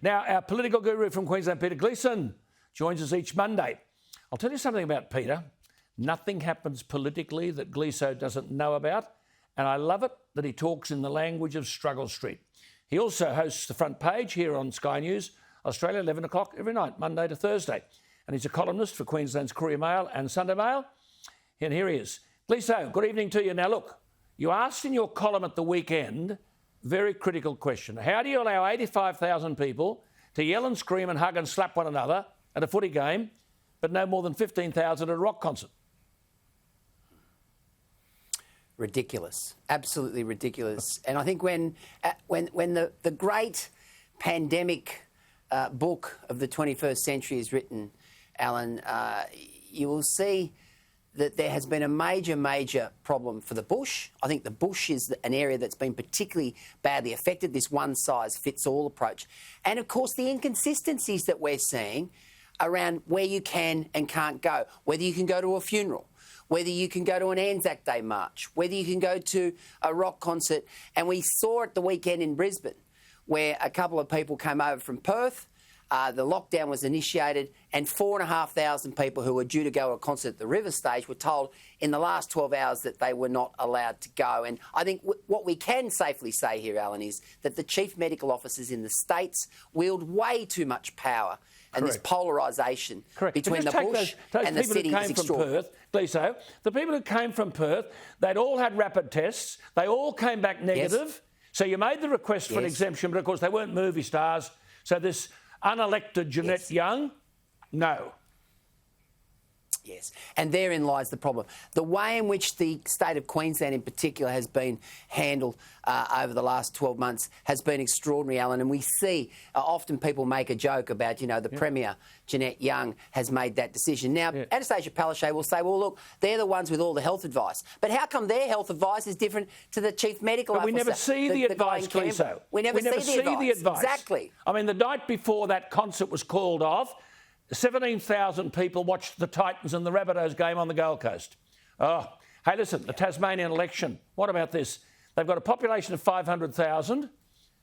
Now, our political guru from Queensland, Peter Gleeson, joins us each Monday. I'll tell you something about Peter. Nothing happens politically that Gleeson doesn't know about, and I love it that he talks in the language of Struggle Street. He also hosts the front page here on Sky News Australia, 11 o'clock every night, Monday to Thursday. And he's a columnist for Queensland's Courier Mail and Sunday Mail. And here he is. Gleeson, good evening to you. Now, look, you asked in your column at the weekend, very critical question. How do you allow 85,000 people to yell and scream and hug and slap one another at a footy game, but no more than 15,000 at a rock concert? Ridiculous, absolutely ridiculous. And I think when the great pandemic book of the 21st century is written, Alan, you will see that there has been a major problem for the bush. I think the bush is an area that's been particularly badly affected, this one-size-fits-all approach. And, of course, the inconsistencies that we're seeing around where you can and can't go, whether you can go to a funeral, whether you can go to an Anzac Day march, whether you can go to a rock concert. And we saw at the weekend in Brisbane where a couple of people came over from Perth, the lockdown was initiated, and 4,500 people who were due to go to a concert at the River Stage were told in the last 12 hours that they were not allowed to go. And I think what we can safely say here, Alan, is that the chief medical officers in the states wield way too much power. And Correct. this polarisation between the bush those and the people city who is came extraordinary. from Perth, Gleeson, the people who came from Perth, they'd all had rapid tests. They all came back negative. Yes. So you made the request for an exemption, but of course they weren't movie stars. So this unelected Jeanette Young, no. Yes, and therein lies the problem. The way in which the state of Queensland in particular has been handled over the last 12 months has been extraordinary, Alan, and we see often people make a joke about, you know, the Premier, Jeanette Young, has made that decision. Now, Anastasia Palaszczuk will say, well, look, they're the ones with all the health advice. But how come their health advice is different to the chief medical officer? We never see the advice, Gleeson. We never see the advice. Exactly. I mean, the night before that concert was called off, 17,000 people watched the Titans and the Rabbitohs game on the Gold Coast. Oh, hey, listen, the Tasmanian election, what about this? They've got a population of 500,000.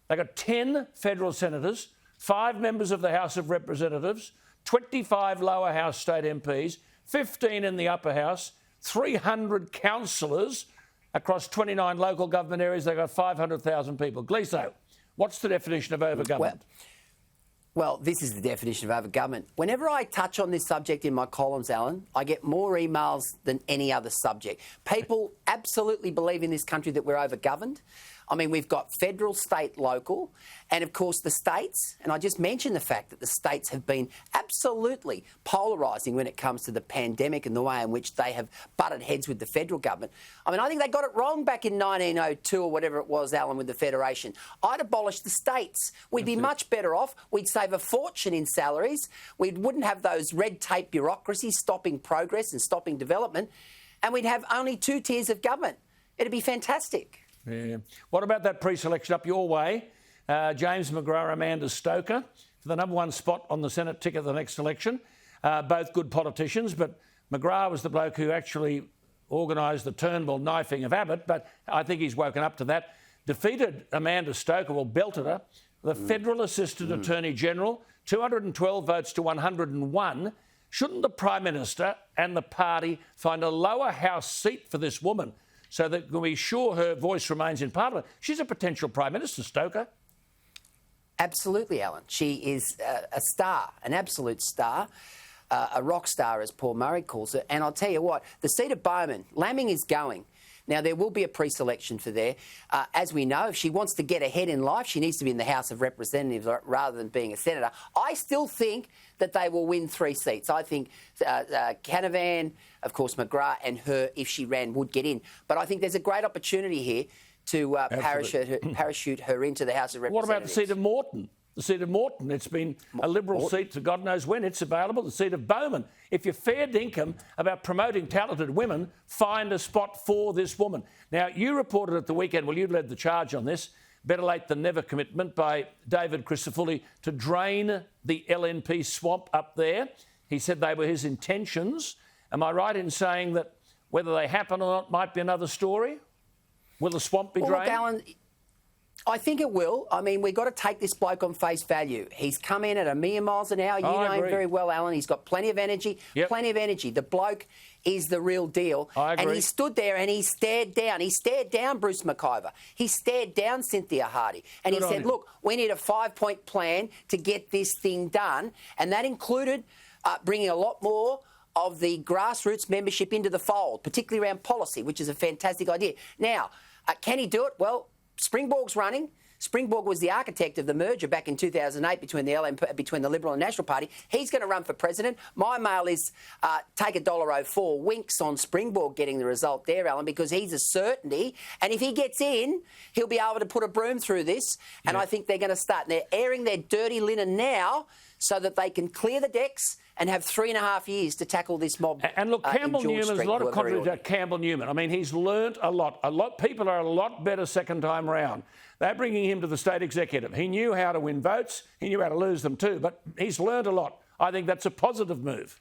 They've got 10 federal senators, 5 members of the House of Representatives, 25 lower house state MPs, 15 in the upper house, 300 councillors across 29 local government areas. They've got 500,000 people. Gleeson, what's the definition of overgovernment? Well, this is the definition of overgovernment. Whenever I touch on this subject in my columns, Alan, I get more emails than any other subject. People absolutely believe in this country that we're overgoverned. I mean, we've got federal, state, local, and of course the states, and I just mentioned the fact that the states have been absolutely polarising when it comes to the pandemic and the way in which they have butted heads with the federal government. I mean, I think they got it wrong back in 1902 or whatever it was, Alan, with the Federation. I'd abolish the states. We'd be much better off. We'd save a fortune in salaries. We wouldn't have those red tape bureaucracies stopping progress and stopping development, and we'd have only 2 tiers of government. It'd be fantastic. Yeah. What about that pre-selection up your way? James McGrath, Amanda Stoker for the #1 spot on the Senate ticket of the next election. Both good politicians, but McGrath was the bloke who actually organised the Turnbull knifing of Abbott, but I think he's woken up to that. Defeated Amanda Stoker, well, belted her. The Federal Assistant Attorney General, 212 votes to 101. Shouldn't the Prime Minister and the party find a lower house seat for this woman so that we be sure her voice remains in Parliament? She's a potential Prime Minister, Stoker. Absolutely, Alan. She is a star, an absolute star, a rock star, as Paul Murray calls it. And I'll tell you what, the seat of Bowman, Laming is going. Now, there will be a pre-selection for there. As we know, if she wants to get ahead in life, she needs to be in the House of Representatives rather than being a senator. I still think that they will win 3 seats. I think Canavan, of course, McGrath and her, if she ran, would get in. But I think there's a great opportunity here to parachute her into the House of Representatives. What about the seat of Moreton? The seat of Moreton, it's been a Liberal seat for God knows when. It's available. The seat of Bowman. If you're fair dinkum about promoting talented women, find a spot for this woman. Now, you reported at the weekend, well, you led the charge on this, better late than never commitment by David CRISAFULLI to drain the LNP swamp up there. He said they were his intentions. Am I right in saying that whether they happen or not might be another story? Will the swamp be drained? Look, Alan, I think it will. I mean, we've got to take this bloke on face value. He's come in at 1,000,000 miles an hour. You know him very well, Alan. He's got plenty of energy. Yep. Plenty of energy. The bloke is the real deal. I agree. And he stood there and he stared down. He stared down Bruce McIver. He stared down Cynthia Hardy. And he said, look, we need a 5-point plan to get this thing done. And that included bringing a lot more of the grassroots membership into the fold, particularly around policy, which is a fantastic idea. Now, can he do it? Well, Springborg's running. Springborg was the architect of the merger back in 2008 between the Liberal and National Party. He's going to run for president. My mail is take $1.04 winks on Springborg getting the result there, Alan, because he's a certainty. And if he gets in, he'll be able to put a broom through this. And I think they're going to start. They're airing their dirty linen now so that they can clear the decks and have 3.5 years to tackle this mob. And look, Campbell Newman, there's a lot of controversy about Campbell Newman. I mean, he's learnt a lot. People are a lot better second time round. They're bringing him to the state executive. He knew how to win votes. He knew how to lose them too. But he's learnt a lot. I think that's a positive move.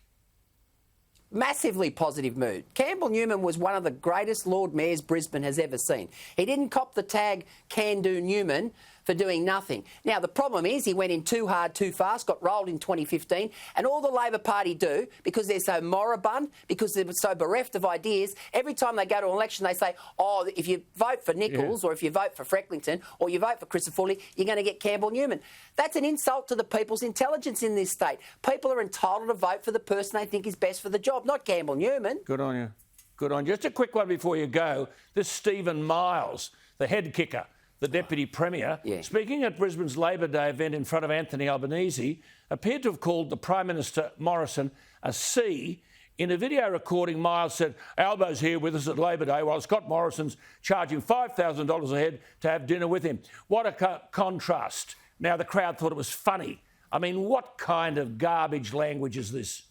Massively positive move. Campbell Newman was one of the greatest Lord Mayors Brisbane has ever seen. He didn't cop the tag can-do Newman for doing nothing. Now, the problem is he went in too hard, too fast, got rolled in 2015, and all the Labor Party do, because they're so moribund, because they're so bereft of ideas, every time they go to an election, they say, oh, if you vote for Nichols or if you vote for Frecklington or you vote for CRISAFULLI, you're going to get Campbell Newman. That's an insult to the people's intelligence in this state. People are entitled to vote for the person they think is best for the job, not Campbell Newman. Good on you. Good on you. Just a quick one before you go. This Stephen Miles, the head kicker, the Deputy Premier, speaking at Brisbane's Labor Day event in front of Anthony Albanese, appeared to have called the Prime Minister Morrison a C. In a video recording, Miles said, Albo's here with us at Labor Day while Scott Morrison's charging $5,000 a head to have dinner with him. What a contrast. Now, the crowd thought it was funny. I mean, what kind of garbage language is this?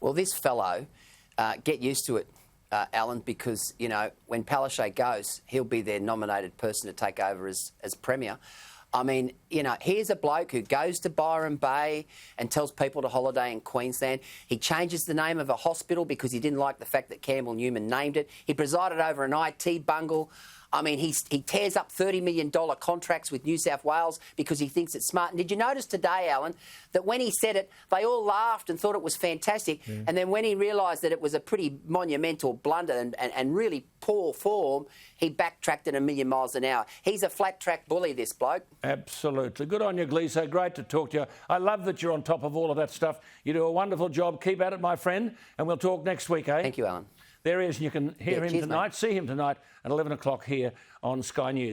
Well, this fellow, get used to it, Alan, because, you know, when Palaszczuk goes, he'll be their nominated person to take over as Premier. I mean, you know, here's a bloke who goes to Byron Bay and tells people to holiday in Queensland. He changes the name of a hospital because he didn't like the fact that Campbell Newman named it. He presided over an IT bungle. I mean, he tears up $30 million contracts with New South Wales because he thinks it's smart. And did you notice today, Alan, that when he said it, they all laughed and thought it was fantastic. And then when he realised that it was a pretty monumental blunder and really poor form, he backtracked at 1,000,000 miles an hour. He's a flat-track bully, this bloke. Absolutely. Good on you, Gleeson. Great to talk to you. I love that you're on top of all of that stuff. You do a wonderful job. Keep at it, my friend. And we'll talk next week, eh? Thank you, Alan. There he is, and you can hear him cheers, tonight, mate. see him tonight at 11 o'clock here on Sky News.